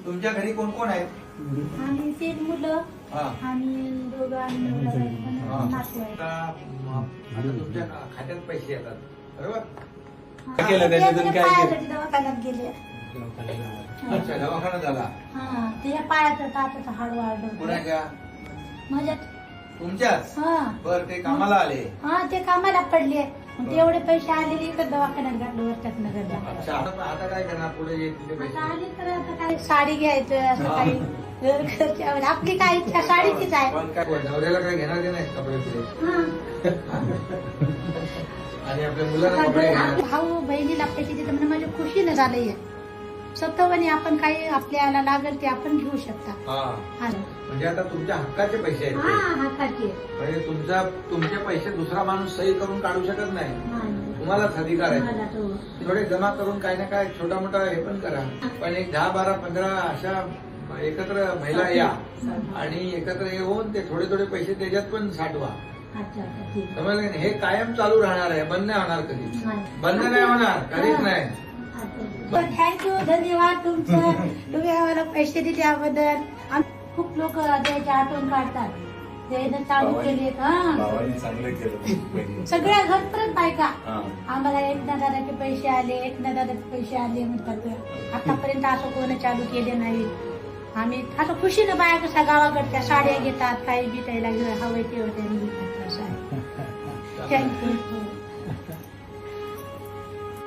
तुमच्या घरी कोण कोण आहेत? आम्ही 3 मुलं हा. आणि दोघं आणि नातू आहे. आता तुमच्या खात्यात पैसे येतात बरोबर? काय केलं त्याच्यातून? काय केलं? पायासाठी दवाखान्यात गेले. अच्छा, दवाखाना झाला ते पायाचं ताटाचं हाड वाढलं. कुणाच्या? माझ्या तुमच्याच? हा बर, ते कामाला आले. हा ते कामाला पडले. मग तेवढे पैसे आलेले इकडे दवाखान्यात घातलं वर्षात नगरला. अच्छा, आता काय करणार पुढे तिथे पैसे? आता आली तर आता काय साडी घ्यायचं असं काही घर खर्चावर. आपली काय इच्छा साडीचीच आहे. पण काय नवऱ्याला काय घेणार नाही कपडे पुढे? हा. आणि आपल्या मुलाला कपडे घेणार? भाऊ बहिणीला पैसे देते म्हणजे माझ्या खुशीनं झालंय. स्वतःवानी आपण काही आपल्याला लागेल ते आपण घेऊ शकता. हा, म्हणजे आता तुमच्या हक्काचे पैसे आहेत हा ते. हक्काचे. म्हणजे तुमचे पैसे दुसरा माणूस सही करून काढू शकत नाही. नाही. तुम्हालाच अधिकार आहे. मला तो. थोडे जमा करून काही ना काय छोटा मोठा हे पण करा. पण एक 10, 12, 15 अशा एकत्र महिला या आणि एकत्र येऊन ते थोडे थोडे पैसे त्याच्यात पण साठवा. अच्छा अच्छा ठीक आहे. समजलं की नाही? हे कायम चालू राहणार आहे, बंद नाही होणार कधी. नाही. बंद नाही होणार, कधीच नाही. थँक्यू, धन्यवाद तुमचं. तुम्ही आम्हाला पैसे दिले त्याबद्दल. खूप लोक द्यायची आठवण काढतात. त्यानं चालू केले. हा भावाने चांगलं केलं. सगळ्या घरपर्यंत बायका हा. आम्हाला एकदा दादाचे पैसे आले, एकदा दादाचे पैसे आले म्हणतात. आतापर्यंत असं कोणी चालू केले नाही. आम्ही असं खुशीनं बाया कसा गावाकडच्या साड्या घेतात, काही बी त्याला हवं ते होते. असं आहे. थँक्यू.